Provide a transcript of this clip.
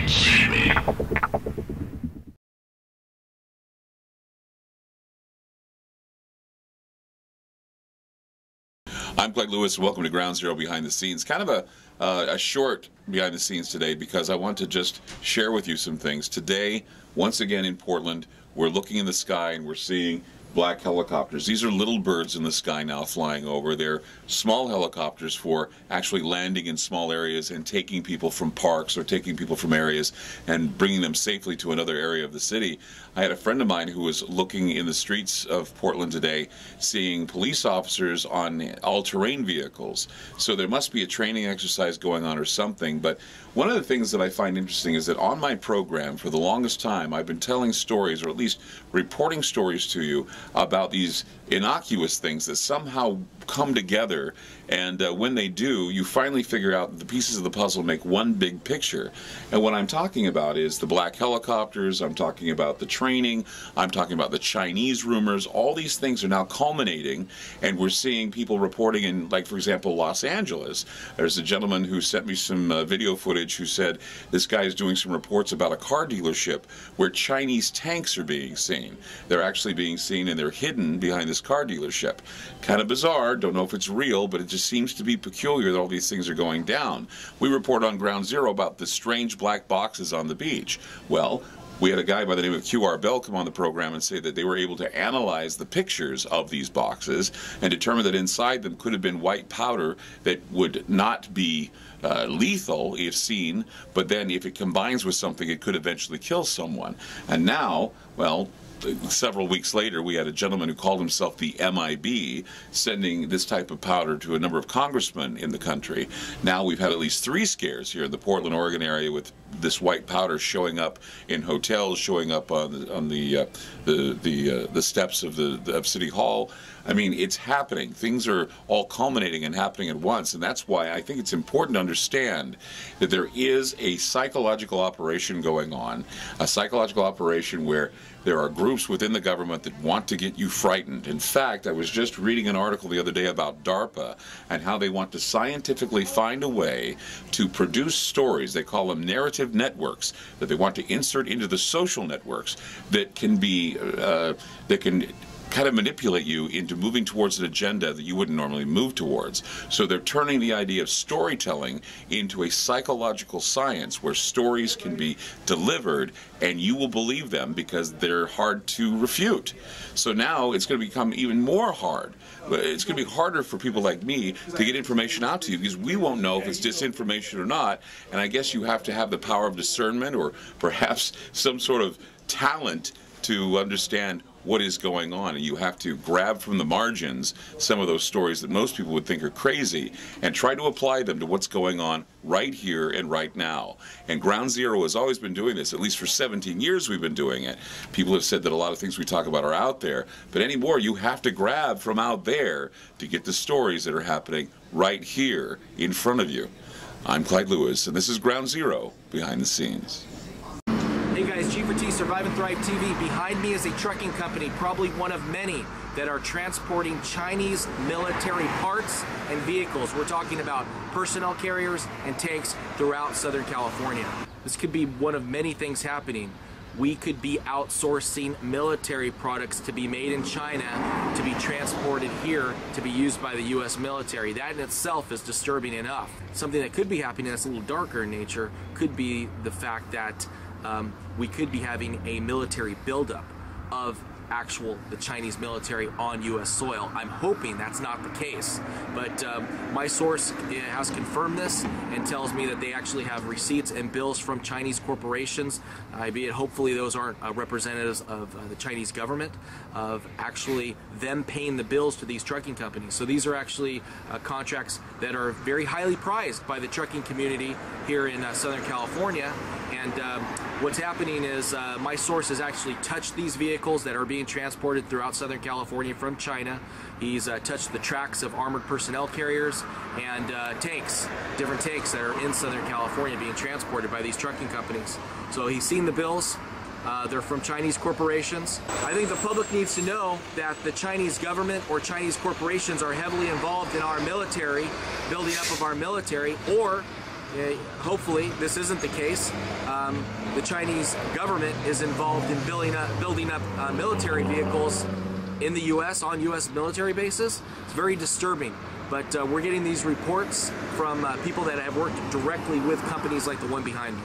see me. I'm Clyde Lewis. Welcome to Ground Zero Behind the Scenes. Kind of a short behind the scenes today because I want to just share with you some things. Today, once again in Portland, we're looking in the sky and we're seeing black helicopters. These are little birds in the sky now flying over. They're small helicopters for actually landing in small areas and taking people from parks or taking people from areas and bringing them safely to another area of the city. I had a friend of mine who was looking in the streets of Portland today, seeing police officers on all-terrain vehicles. So there must be a training exercise going on or something. But one of the things that I find interesting is that on my program, for the longest time, I've been telling stories, or at least reporting stories to you, about these innocuous things that somehow come together, and when they do, you finally figure out that the pieces of the puzzle make one big picture. And what I'm talking about is the black helicopters, I'm talking about the training, I'm talking about the Chinese rumors. All these things are now culminating, and we're seeing people reporting in, like, for example, Los Angeles. There's a gentleman who sent me some video footage who said this guy is doing some reports about a car dealership where Chinese tanks are being seen. They're actually being seen and they're hidden behind this car dealership. Kind of bizarre, don't know if it's real, but it just seems to be peculiar that all these things are going down. We report on Ground Zero about the strange black boxes on the beach. Well, we had a guy by the name of QR Bell come on the program and say that they were able to analyze the pictures of these boxes and determine that inside them could have been white powder that would not be lethal if seen, but then if it combines with something, it could eventually kill someone. And now, well, several weeks later, we had a gentleman who called himself the MIB sending this type of powder to a number of congressmen in the country. Now we've had at least 3 scares here in the Portland, Oregon area with this white powder showing up in hotels, showing up on the steps of City Hall. I mean, it's happening. Things are all culminating and happening at once, and that's why I think it's important to understand that there is a psychological operation going on, a psychological operation where there are groups within the government that want to get you frightened. In fact, I was just reading an article the other day about DARPA and how they want to scientifically find a way to produce stories, they call them narrative networks, that they want to insert into the social networks that can be, that can kind of manipulate you into moving towards an agenda that you wouldn't normally move towards. So they're turning the idea of storytelling into a psychological science where stories can be delivered and you will believe them because they're hard to refute. So now it's going to become even more hard. It's going to be harder for people like me to get information out to you because we won't know if it's disinformation or not. And I guess you have to have the power of discernment or perhaps some sort of talent to understand what is going on, and you have to grab from the margins some of those stories that most people would think are crazy and try to apply them to what's going on right here and right now. And Ground Zero has always been doing this. At least for 17 years we've been doing it. People have said that a lot of things we talk about are out there, but anymore you have to grab from out there to get the stories that are happening right here in front of you. I'm Clyde Lewis, and this is Ground Zero Behind the Scenes. Hey guys, G4T Survive and Thrive TV. Behind me is a trucking company, probably one of many that are transporting Chinese military parts and vehicles. We're talking about personnel carriers and tanks throughout Southern California. This could be one of many things happening. We could be outsourcing military products to be made in China to be transported here to be used by the U.S. military. That in itself is disturbing enough. Something that could be happening that's a little darker in nature could be the fact that we could be having a military buildup of the Chinese military on U.S. soil. I'm hoping that's not the case, but my source has confirmed this and tells me that they actually have receipts and bills from Chinese corporations, albeit hopefully those aren't representatives of the Chinese government, of actually them paying the bills to these trucking companies. So these are actually contracts that are very highly prized by the trucking community here in Southern California. And what's happening is my source has actually touched these vehicles that are being transported throughout Southern California from China. He's touched the tracks of armored personnel carriers and tanks, different tanks that are in Southern California being transported by these trucking companies. So he's seen the bills. They're from Chinese corporations. I think the public needs to know that the Chinese government or Chinese corporations are heavily involved in our military, building up of our military, or hopefully this isn't the case. The Chinese government is involved in building up military vehicles in the U.S. on U.S. military bases. It's very disturbing. But we're getting these reports from people that have worked directly with companies like the one behind me.